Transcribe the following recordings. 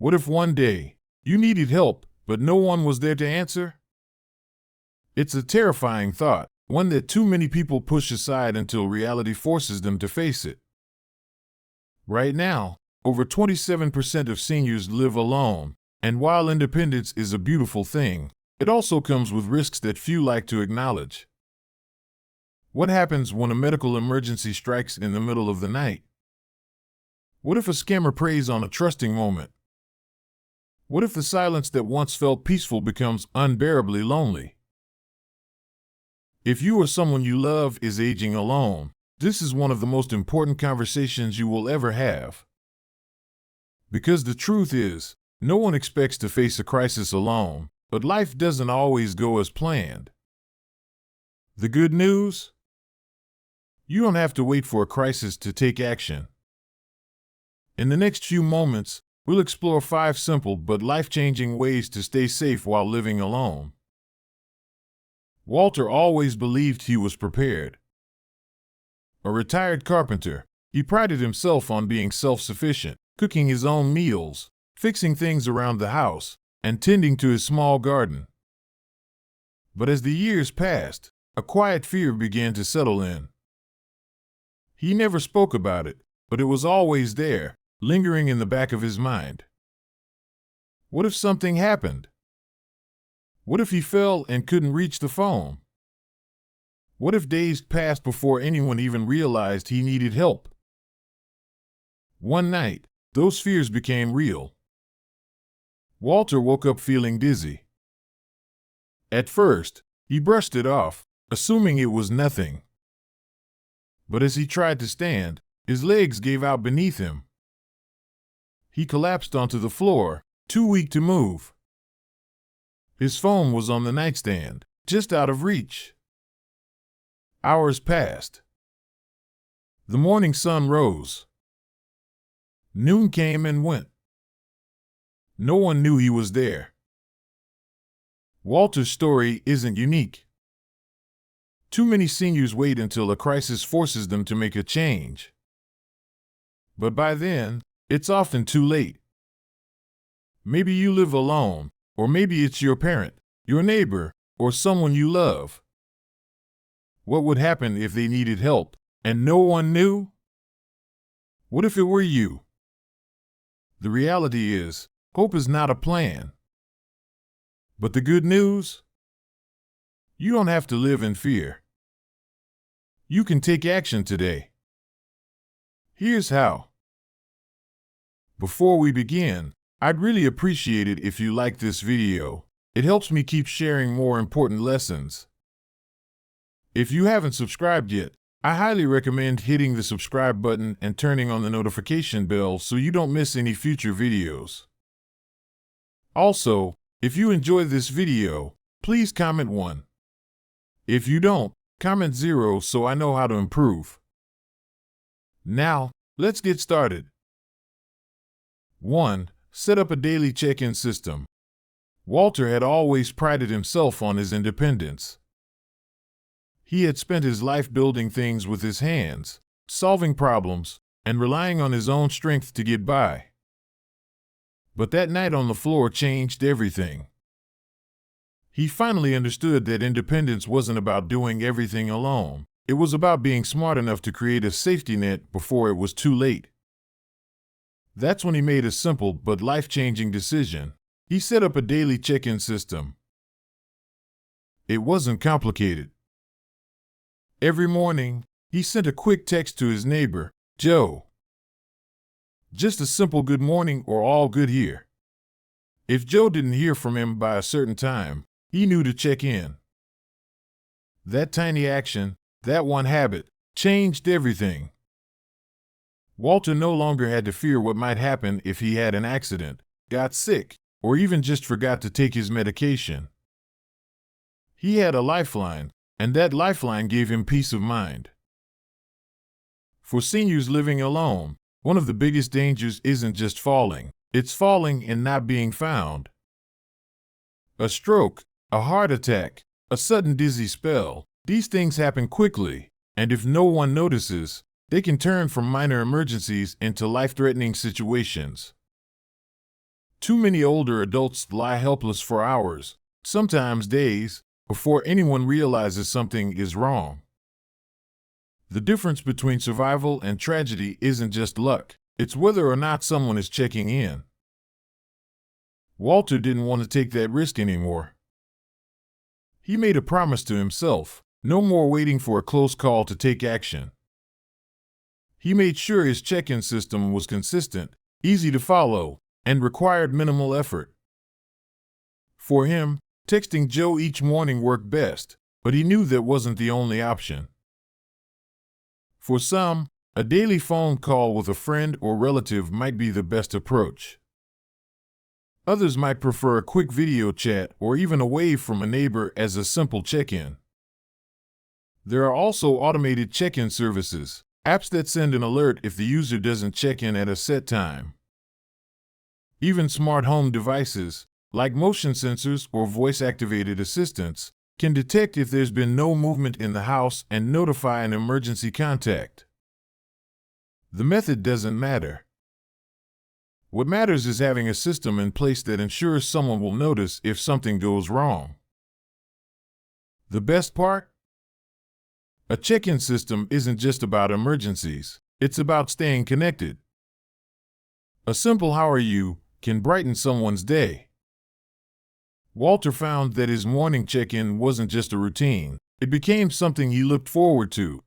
What if one day you needed help, but no one was there to answer? It's a terrifying thought, one that too many people push aside until reality forces them to face it. Right now, over 27% of seniors live alone, and while independence is a beautiful thing, it also comes with risks that few like to acknowledge. What happens when a medical emergency strikes in the middle of the night? What if a scammer preys on a trusting moment? What if the silence that once felt peaceful becomes unbearably lonely? If you or someone you love is aging alone, this is one of the most important conversations you will ever have. Because the truth is, no one expects to face a crisis alone, but life doesn't always go as planned. The good news? You don't have to wait for a crisis to take action. In the next few moments, we'll explore 5 simple but life-changing ways to stay safe while living alone. Walter always believed he was prepared. A retired carpenter, he prided himself on being self-sufficient, cooking his own meals, fixing things around the house, and tending to his small garden. But as the years passed, a quiet fear began to settle in. He never spoke about it, but it was always there, lingering in the back of his mind. What if something happened? What if he fell and couldn't reach the phone? What if days passed before anyone even realized he needed help? One night, those fears became real. Walter woke up feeling dizzy. At first, he brushed it off, assuming it was nothing. But as he tried to stand, his legs gave out beneath him. He collapsed onto the floor, too weak to move. His phone was on the nightstand, just out of reach. Hours passed. The morning sun rose. Noon came and went. No one knew he was there. Walter's story isn't unique. Too many seniors wait until a crisis forces them to make a change. But by then, it's often too late. Maybe you live alone, or maybe it's your parent, your neighbor, or someone you love. What would happen if they needed help, and no one knew? What if it were you? The reality is, hope is not a plan. But the good news? You don't have to live in fear. You can take action today. Here's how. Before we begin, I'd really appreciate it if you like this video. It helps me keep sharing more important lessons. If you haven't subscribed yet, I highly recommend hitting the subscribe button and turning on the notification bell so you don't miss any future videos. Also, if you enjoy this video, please comment 1. If you don't, comment 0 so I know how to improve. Now, let's get started. 1. Set up a daily check-in system. Walter had always prided himself on his independence. He had spent his life building things with his hands, solving problems, and relying on his own strength to get by. But that night on the floor changed everything. He finally understood that independence wasn't about doing everything alone. It was about being smart enough to create a safety net before it was too late. That's when he made a simple but life-changing decision. He set up a daily check-in system. It wasn't complicated. Every morning, he sent a quick text to his neighbor, Joe. Just a simple good morning or all good here. If Joe didn't hear from him by a certain time, he knew to check in. That tiny action, that one habit, changed everything. Walter no longer had to fear what might happen if he had an accident, got sick, or even just forgot to take his medication. He had a lifeline, and that lifeline gave him peace of mind. For seniors living alone, one of the biggest dangers isn't just falling, it's falling and not being found. A stroke, a heart attack, a sudden dizzy spell, these things happen quickly, and if no one notices, they can turn from minor emergencies into life-threatening situations. Too many older adults lie helpless for hours, sometimes days, before anyone realizes something is wrong. The difference between survival and tragedy isn't just luck, it's whether or not someone is checking in. Walter didn't want to take that risk anymore. He made a promise to himself, no more waiting for a close call to take action. He made sure his check-in system was consistent, easy to follow, and required minimal effort. For him, texting Joe each morning worked best, but he knew that wasn't the only option. For some, a daily phone call with a friend or relative might be the best approach. Others might prefer a quick video chat or even a wave from a neighbor as a simple check-in. There are also automated check-in services, apps that send an alert if the user doesn't check in at a set time. Even smart home devices, like motion sensors or voice-activated assistants, can detect if there's been no movement in the house and notify an emergency contact. The method doesn't matter. What matters is having a system in place that ensures someone will notice if something goes wrong. The best part? A check-in system isn't just about emergencies, it's about staying connected. A simple "how are you" can brighten someone's day. Walter found that his morning check-in wasn't just a routine, it became something he looked forward to.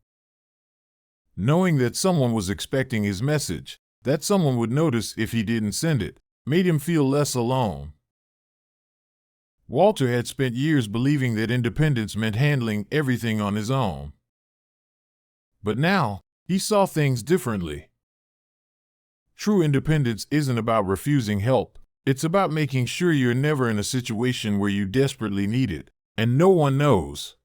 Knowing that someone was expecting his message, that someone would notice if he didn't send it, made him feel less alone. Walter had spent years believing that independence meant handling everything on his own. But now, he saw things differently. True independence isn't about refusing help, it's about making sure you're never in a situation where you desperately need it, and no one knows.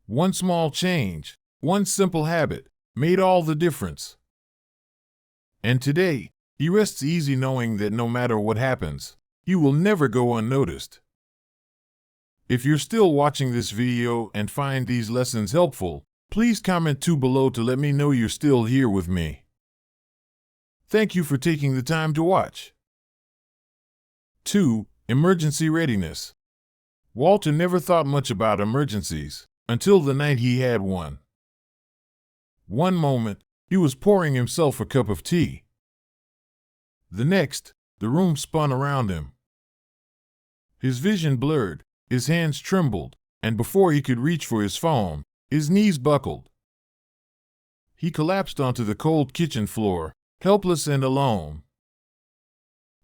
One small change, one simple habit, made all the difference. And today, he rests easy knowing that no matter what happens, you will never go unnoticed. If you're still watching this video and find these lessons helpful, please comment below to let me know you're still here with me. Thank you for taking the time to watch. 2. Emergency readiness. Walter never thought much about emergencies until the night he had one. One moment, he was pouring himself a cup of tea. The next, the room spun around him. His vision blurred, his hands trembled, and before he could reach for his phone, his knees buckled. He collapsed onto the cold kitchen floor, helpless and alone.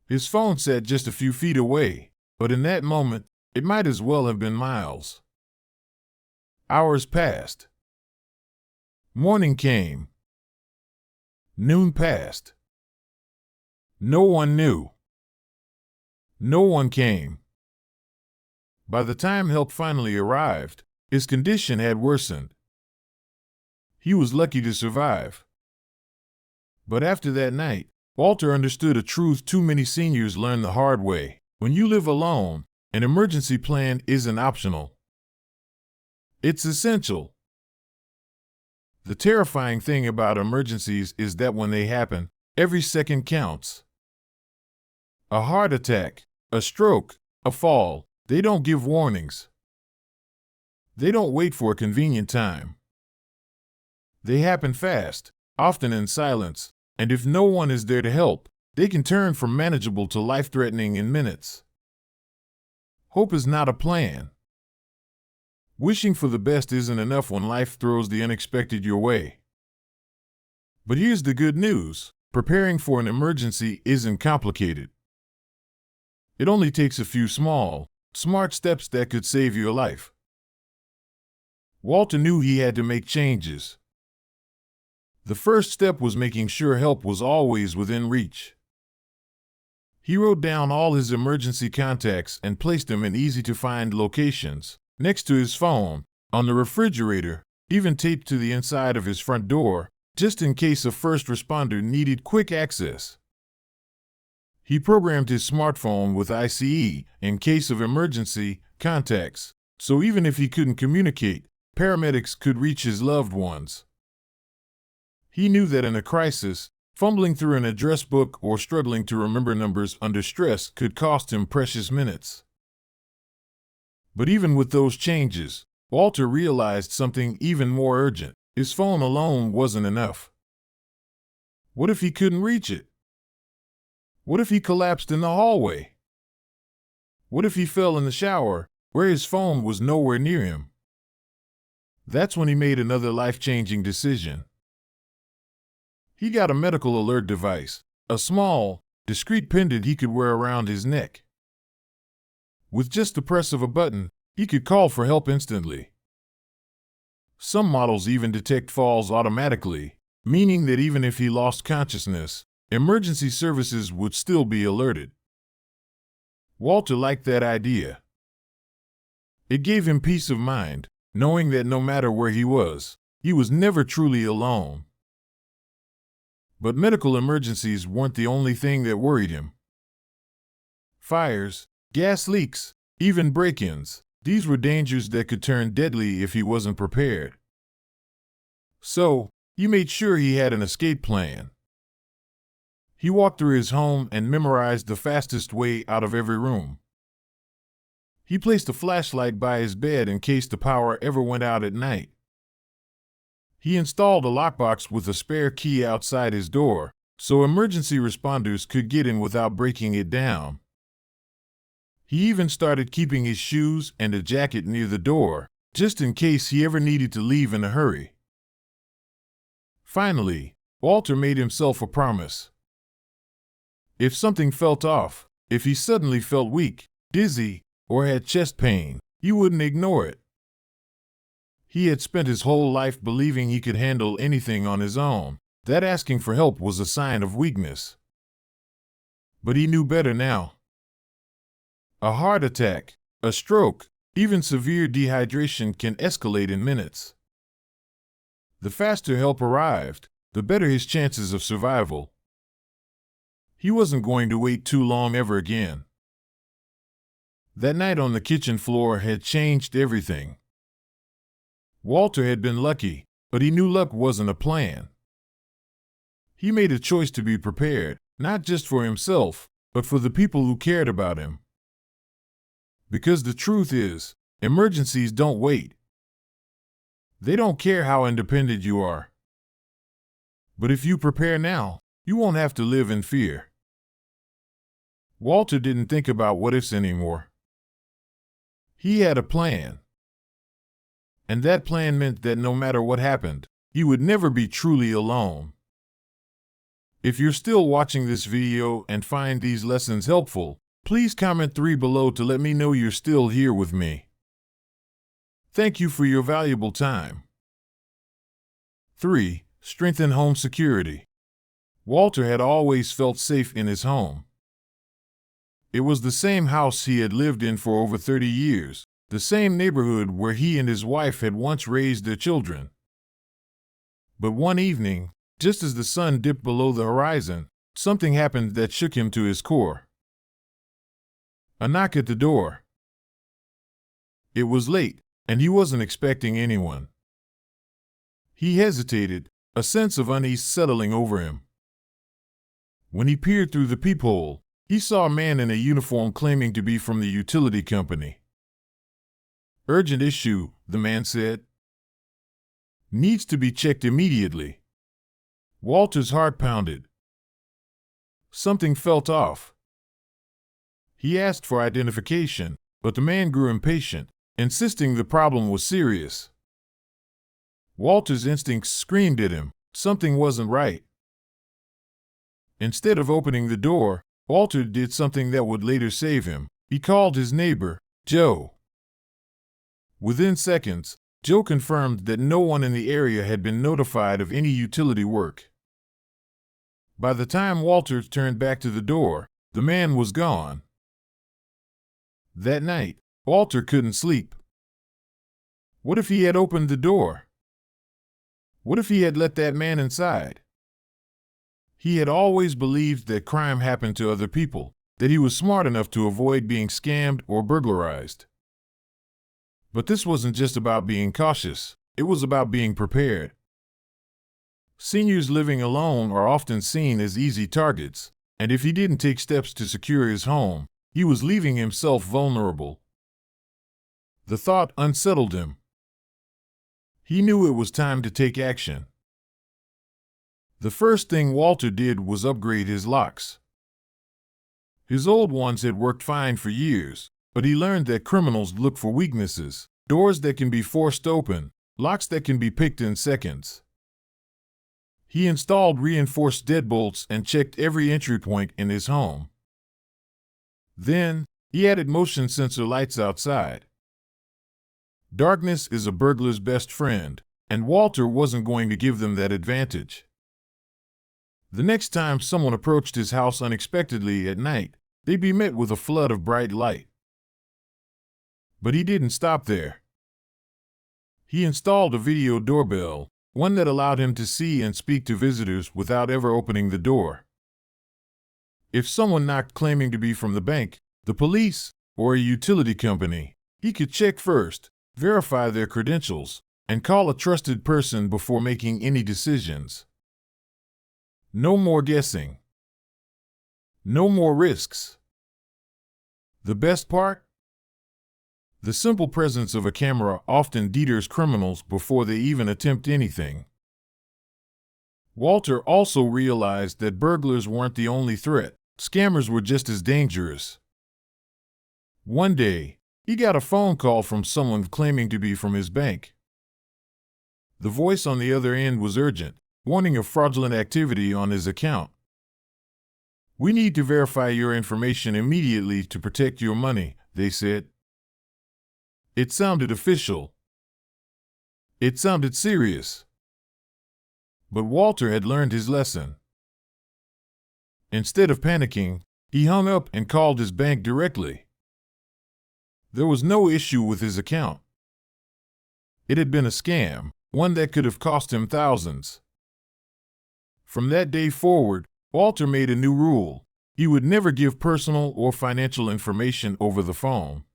His phone sat just a few feet away, but in that moment, it might as well have been miles. Hours passed. Morning came. Noon passed. No one knew. No one came. By the time help finally arrived, his condition had worsened. He was lucky to survive. But after that night, Walter understood a truth too many seniors learn the hard way. When you live alone, an emergency plan isn't optional. It's essential. The terrifying thing about emergencies is that when they happen, every second counts. A heart attack, a stroke, a fall, they don't give warnings. They don't wait for a convenient time. They happen fast, often in silence, and if no one is there to help, they can turn from manageable to life-threatening in minutes. Hope is not a plan. Wishing for the best isn't enough when life throws the unexpected your way. But here's the good news: preparing for an emergency isn't complicated. It only takes a few small, smart steps that could save your life. Walter knew he had to make changes. The first step was making sure help was always within reach. He wrote down all his emergency contacts and placed them in easy-to-find locations, next to his phone, on the refrigerator, even taped to the inside of his front door, just in case a first responder needed quick access. He programmed his smartphone with ICE, in case of emergency, contacts, so even if he couldn't communicate, paramedics could reach his loved ones. He knew that in a crisis, Fumbling through an address book or struggling to remember numbers under stress could cost him precious minutes. But even with those changes, Walter realized something even more urgent. His phone alone wasn't enough. What if he couldn't reach it? What if he collapsed in the hallway? What if he fell in the shower, where his phone was nowhere near him? That's when he made another life-changing decision. He got a medical alert device, a small, discreet pendant he could wear around his neck. With just the press of a button, he could call for help instantly. Some models even detect falls automatically, meaning that even if he lost consciousness, emergency services would still be alerted. Walter liked that idea. It gave him peace of mind, knowing that no matter where he was never truly alone. But medical emergencies weren't the only thing that worried him. Fires, gas leaks, even break-ins, these were dangers that could turn deadly if he wasn't prepared. So, he made sure he had an escape plan. He walked through his home and memorized the fastest way out of every room. He placed a flashlight by his bed in case the power ever went out at night. He installed a lockbox with a spare key outside his door, so emergency responders could get in without breaking it down. He even started keeping his shoes and a jacket near the door, just in case he ever needed to leave in a hurry. Finally, Walter made himself a promise. If something felt off, if he suddenly felt weak, dizzy, or had chest pain, he wouldn't ignore it. He had spent his whole life believing he could handle anything on his own, that asking for help was a sign of weakness. But he knew better now. A heart attack, a stroke, even severe dehydration can escalate in minutes. The faster help arrived, the better his chances of survival. He wasn't going to wait too long ever again. That night on the kitchen floor had changed everything. Walter had been lucky, but he knew luck wasn't a plan. He made a choice to be prepared, not just for himself, but for the people who cared about him. Because the truth is, emergencies don't wait. They don't care how independent you are. But if you prepare now, you won't have to live in fear. Walter didn't think about what-ifs anymore. He had a plan. And that plan meant that no matter what happened, he would never be truly alone. If you're still watching this video and find these lessons helpful, please comment 3 below to let me know you're still here with me. Thank you for your valuable time. 3. Strengthen home security. Walter had always felt safe in his home. It was the same house he had lived in for over 30 years, the same neighborhood where he and his wife had once raised their children. But one evening, just as the sun dipped below the horizon, something happened that shook him to his core. A knock at the door. It was late, and he wasn't expecting anyone. He hesitated, a sense of unease settling over him. When he peered through the peephole, he saw a man in a uniform claiming to be from the utility company. "Urgent issue," the man said. "Needs to be checked immediately." Walter's heart pounded. Something felt off. He asked for identification, but the man grew impatient, insisting the problem was serious. Walter's instincts screamed at him, something wasn't right. Instead of opening the door, Walter did something that would later save him. He called his neighbor, Joe. Within seconds, Joe confirmed that no one in the area had been notified of any utility work. By the time Walter turned back to the door, the man was gone. That night, Walter couldn't sleep. What if he had opened the door? What if he had let that man inside? He had always believed that crime happened to other people, that he was smart enough to avoid being scammed or burglarized. But this wasn't just about being cautious, it was about being prepared. Seniors living alone are often seen as easy targets, and if he didn't take steps to secure his home, he was leaving himself vulnerable. The thought unsettled him. He knew it was time to take action. The first thing Walter did was upgrade his locks. His old ones had worked fine for years, but he learned that criminals look for weaknesses, doors that can be forced open, locks that can be picked in seconds. He installed reinforced deadbolts and checked every entry point in his home. Then, he added motion sensor lights outside. Darkness is a burglar's best friend, and Walter wasn't going to give them that advantage. The next time someone approached his house unexpectedly at night, they'd be met with a flood of bright light. But he didn't stop there. He installed a video doorbell, one that allowed him to see and speak to visitors without ever opening the door. If someone knocked claiming to be from the bank, the police, or a utility company, he could check first, verify their credentials, and call a trusted person before making any decisions. No more guessing. No more risks. The best part? The simple presence of a camera often deters criminals before they even attempt anything. Walter also realized that burglars weren't the only threat. Scammers were just as dangerous. One day, he got a phone call from someone claiming to be from his bank. The voice on the other end was urgent, warning of fraudulent activity on his account. "We need to verify your information immediately to protect your money," they said. It sounded official. It sounded serious. But Walter had learned his lesson. Instead of panicking, he hung up and called his bank directly. There was no issue with his account. It had been a scam, one that could have cost him thousands. From that day forward, Walter made a new rule. He would never give personal or financial information over the phone.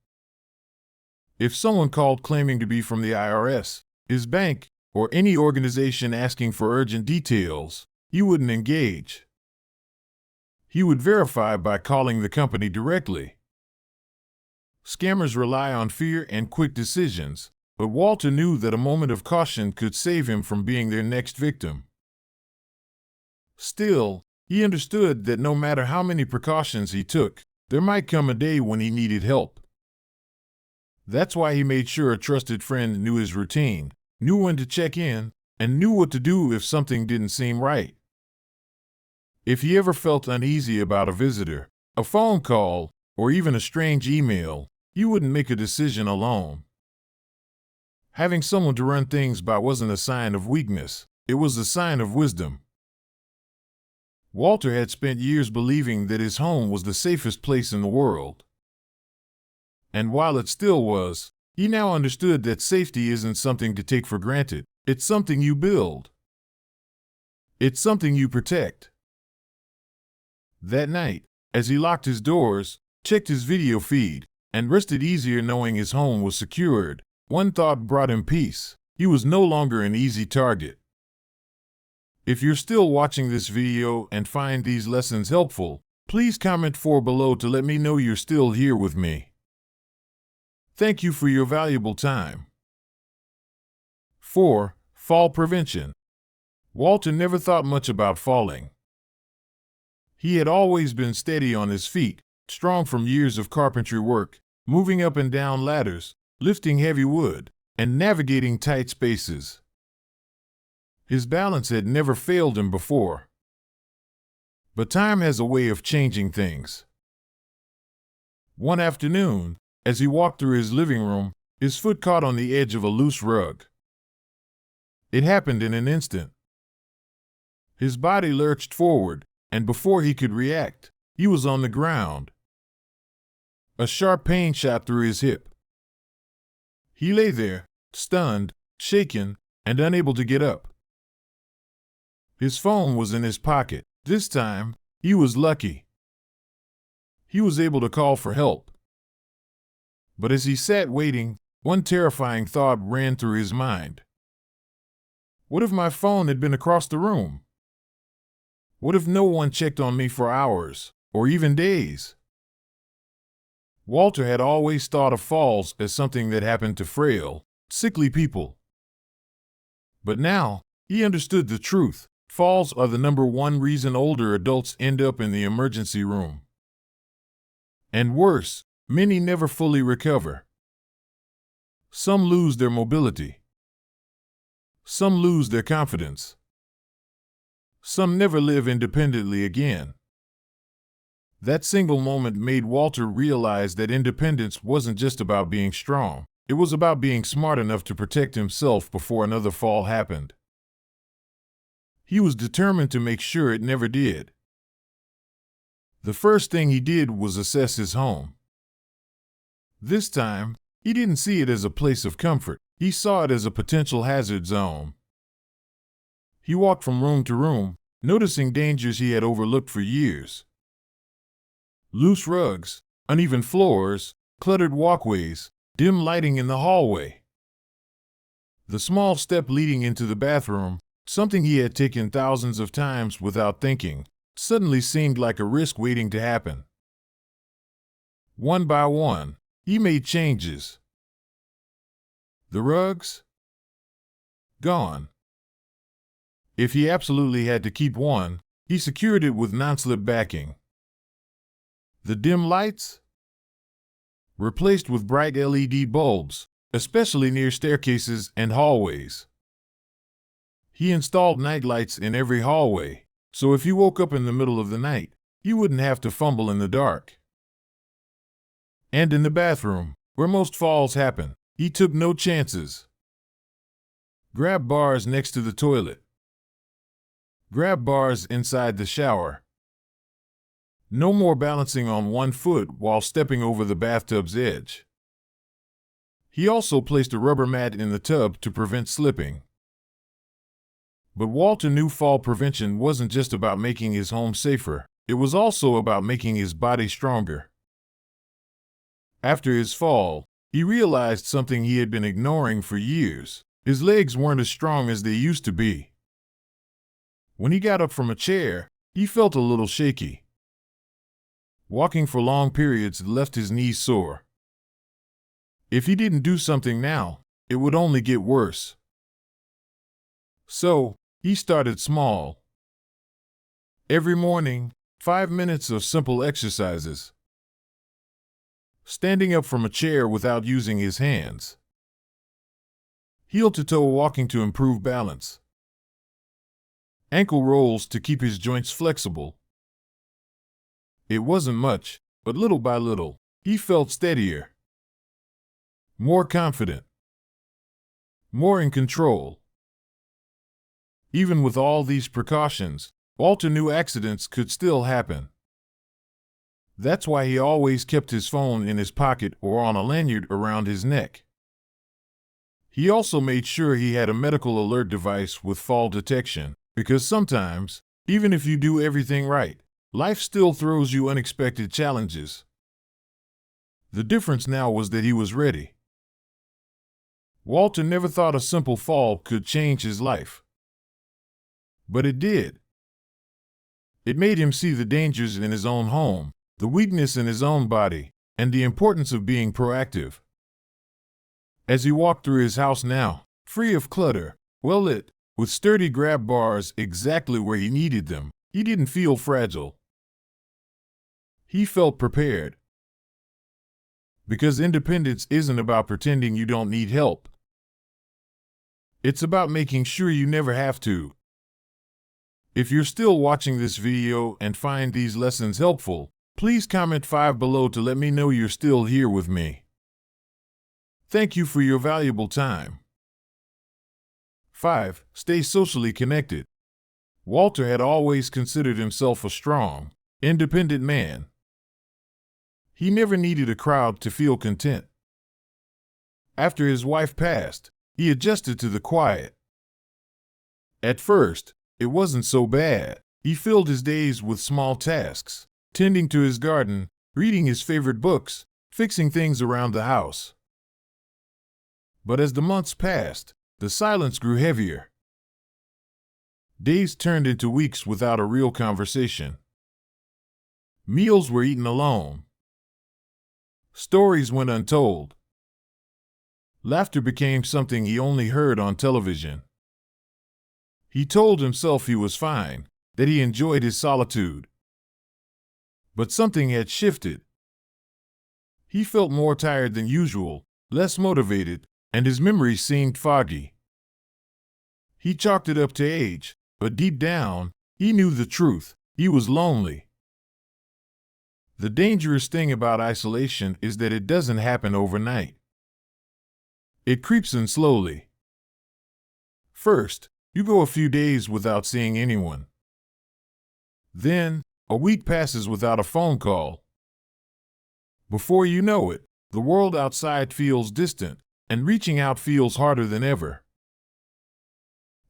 If someone called claiming to be from the IRS, his bank, or any organization asking for urgent details, he wouldn't engage. He would verify by calling the company directly. Scammers rely on fear and quick decisions, but Walter knew that a moment of caution could save him from being their next victim. Still, he understood that no matter how many precautions he took, there might come a day when he needed help. That's why he made sure a trusted friend knew his routine, knew when to check in, and knew what to do if something didn't seem right. If he ever felt uneasy about a visitor, a phone call, or even a strange email, he wouldn't make a decision alone. Having someone to run things by wasn't a sign of weakness, it was a sign of wisdom. Walter had spent years believing that his home was the safest place in the world. And while it still was, he now understood that safety isn't something to take for granted. It's something you build. It's something you protect. That night, as he locked his doors, checked his video feed, and rested easier knowing his home was secured, one thought brought him peace. He was no longer an easy target. If you're still watching this video and find these lessons helpful, please comment below to let me know you're still here with me. Thank you for your valuable time. 4. Fall prevention. Walter never thought much about falling. He had always been steady on his feet, strong from years of carpentry work, moving up and down ladders, lifting heavy wood, and navigating tight spaces. His balance had never failed him before. But time has a way of changing things. One afternoon, as he walked through his living room, his foot caught on the edge of a loose rug. It happened in an instant. His body lurched forward, and before he could react, he was on the ground. A sharp pain shot through his hip. He lay there, stunned, shaken, and unable to get up. His phone was in his pocket. This time, he was lucky. He was able to call for help. But as he sat waiting, one terrifying thought ran through his mind. What if my phone had been across the room? What if no one checked on me for hours, or even days? Walter had always thought of falls as something that happened to frail, sickly people. But now, he understood the truth. Falls are the number one reason older adults end up in the emergency room. And worse, many never fully recover. Some lose their mobility. Some lose their confidence. Some never live independently again. That single moment made Walter realize that independence wasn't just about being strong. It was about being smart enough to protect himself before another fall happened. He was determined to make sure it never did. The first thing he did was assess his home. This time, he didn't see it as a place of comfort. He saw it as a potential hazard zone. He walked from room to room, noticing dangers he had overlooked for years. Loose rugs, uneven floors, cluttered walkways, dim lighting in the hallway. The small step leading into the bathroom, something he had taken thousands of times without thinking, suddenly seemed like a risk waiting to happen. One by one, he made changes. The rugs? Gone. If he absolutely had to keep one, he secured it with non-slip backing. The dim lights? Replaced with bright LED bulbs, especially near staircases and hallways. He installed nightlights in every hallway, so if he woke up in the middle of the night, he wouldn't have to fumble in the dark. And in the bathroom, where most falls happen, he took no chances. Grab bars next to the toilet. Grab bars inside the shower. No more balancing on one foot while stepping over the bathtub's edge. He also placed a rubber mat in the tub to prevent slipping. But Walter knew fall prevention wasn't just about making his home safer, it was also about making his body stronger. After his fall, he realized something he had been ignoring for years. His legs weren't as strong as they used to be. When he got up from a chair, he felt a little shaky. Walking for long periods left his knees sore. If he didn't do something now, it would only get worse. So, he started small. Every morning, 5 minutes of simple exercises. Standing up from a chair without using his hands. Heel-to-toe walking to improve balance. Ankle rolls to keep his joints flexible. It wasn't much, but little by little, he felt steadier. More confident. More in control. Even with all these precautions, Walter knew accidents could still happen. That's why he always kept his phone in his pocket or on a lanyard around his neck. He also made sure he had a medical alert device with fall detection, because sometimes, even if you do everything right, life still throws you unexpected challenges. The difference now was that he was ready. Walter never thought a simple fall could change his life. But it did. It made him see the dangers in his own home, the weakness in his own body, and the importance of being proactive. As he walked through his house now, free of clutter, well-lit, with sturdy grab bars exactly where he needed them, he didn't feel fragile. He felt prepared. Because independence isn't about pretending you don't need help. It's about making sure you never have to. If you're still watching this video and find these lessons helpful, please comment 5 below to let me know you're still here with me. Thank you for your valuable time. 5. Stay socially connected. Walter had always considered himself a strong, independent man. He never needed a crowd to feel content. After his wife passed, he adjusted to the quiet. At first, it wasn't so bad. He filled his days with small tasks, tending to his garden, reading his favorite books, fixing things around the house. But as the months passed, the silence grew heavier. Days turned into weeks without a real conversation. Meals were eaten alone. Stories went untold. Laughter became something he only heard on television. He told himself he was fine, that he enjoyed his solitude. But something had shifted. He felt more tired than usual, less motivated, and his memories seemed foggy. He chalked it up to age, but deep down, he knew the truth. He was lonely. The dangerous thing about isolation is that it doesn't happen overnight. It creeps in slowly. First, you go a few days without seeing anyone. Then, a week passes without a phone call. Before you know it, the world outside feels distant, and reaching out feels harder than ever.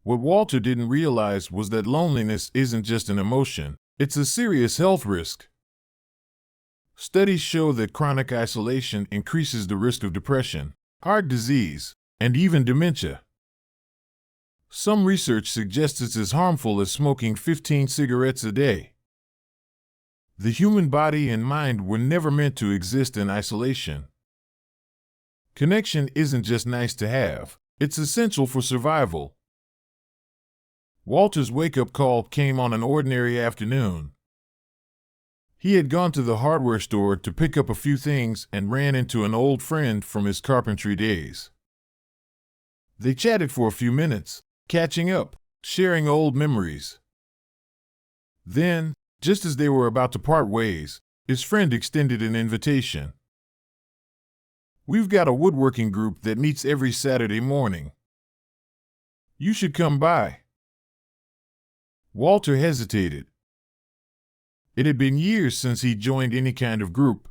What Walter didn't realize was that loneliness isn't just an emotion, it's a serious health risk. Studies show that chronic isolation increases the risk of depression, heart disease, and even dementia. Some research suggests it's as harmful as smoking 15 cigarettes a day. The human body and mind were never meant to exist in isolation. Connection isn't just nice to have, it's essential for survival. Walter's wake-up call came on an ordinary afternoon. He had gone to the hardware store to pick up a few things and ran into an old friend from his carpentry days. They chatted for a few minutes, catching up, sharing old memories. Then, just as they were about to part ways, his friend extended an invitation. "We've got a woodworking group that meets every Saturday morning. You should come by." Walter hesitated. It had been years since he joined any kind of group.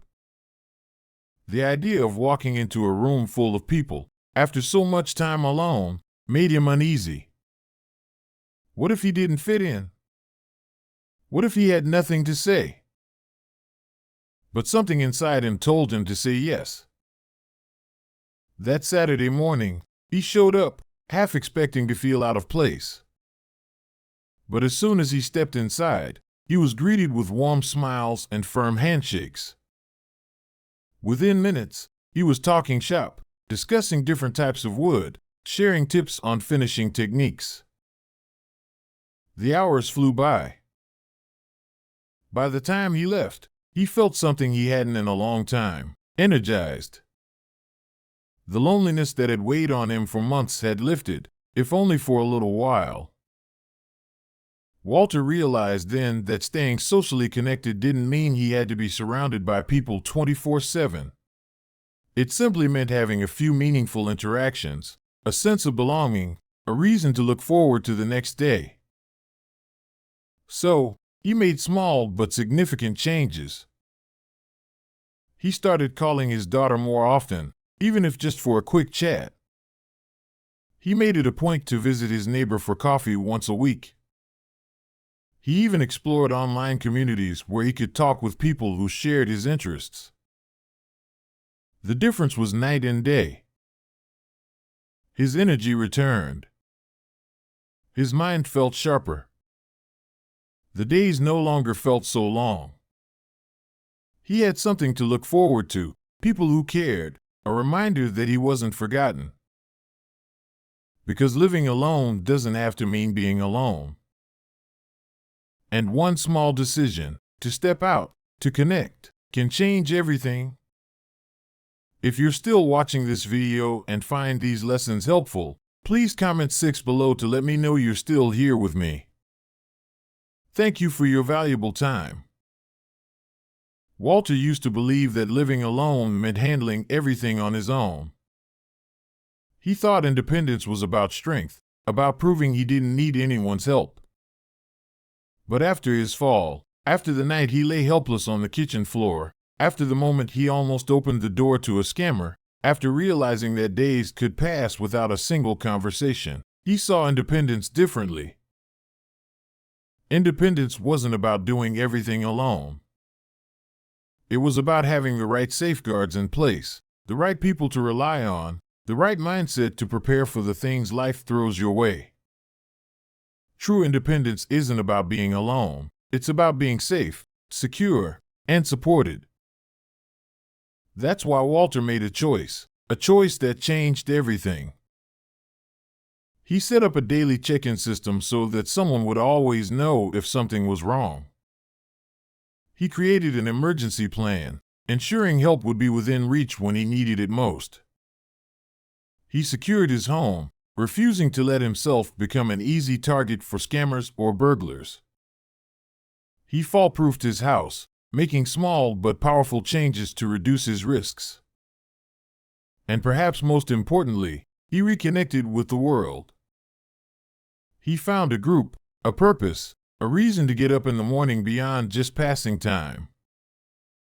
The idea of walking into a room full of people, after so much time alone, made him uneasy. What if he didn't fit in? What if he had nothing to say? But something inside him told him to say yes. That Saturday morning, he showed up, half expecting to feel out of place. But as soon as he stepped inside, he was greeted with warm smiles and firm handshakes. Within minutes, he was talking shop, discussing different types of wood, sharing tips on finishing techniques. The hours flew by. By the time he left, he felt something he hadn't in a long time, energized. The loneliness that had weighed on him for months had lifted, if only for a little while. Walter realized then that staying socially connected didn't mean he had to be surrounded by people 24/7. It simply meant having a few meaningful interactions, a sense of belonging, a reason to look forward to the next day. So, he made small but significant changes. He started calling his daughter more often, even if just for a quick chat. He made it a point to visit his neighbor for coffee once a week. He even explored online communities where he could talk with people who shared his interests. The difference was night and day. His energy returned. His mind felt sharper. The days no longer felt so long. He had something to look forward to, people who cared, a reminder that he wasn't forgotten. Because living alone doesn't have to mean being alone. And one small decision, to step out, to connect, can change everything. If you're still watching this video and find these lessons helpful, please comment 6 below to let me know you're still here with me. Thank you for your valuable time. Walter used to believe that living alone meant handling everything on his own. He thought independence was about strength, about proving he didn't need anyone's help. But after his fall, after the night he lay helpless on the kitchen floor, after the moment he almost opened the door to a scammer, after realizing that days could pass without a single conversation, he saw independence differently. Independence wasn't about doing everything alone. It was about having the right safeguards in place, the right people to rely on, the right mindset to prepare for the things life throws your way. True independence isn't about being alone. It's about being safe, secure, and supported. That's why Walter made a choice that changed everything. He set up a daily check-in system so that someone would always know if something was wrong. He created an emergency plan, ensuring help would be within reach when he needed it most. He secured his home, refusing to let himself become an easy target for scammers or burglars. He fall-proofed his house, making small but powerful changes to reduce his risks. And perhaps most importantly, he reconnected with the world. He found a group, a purpose, a reason to get up in the morning beyond just passing time.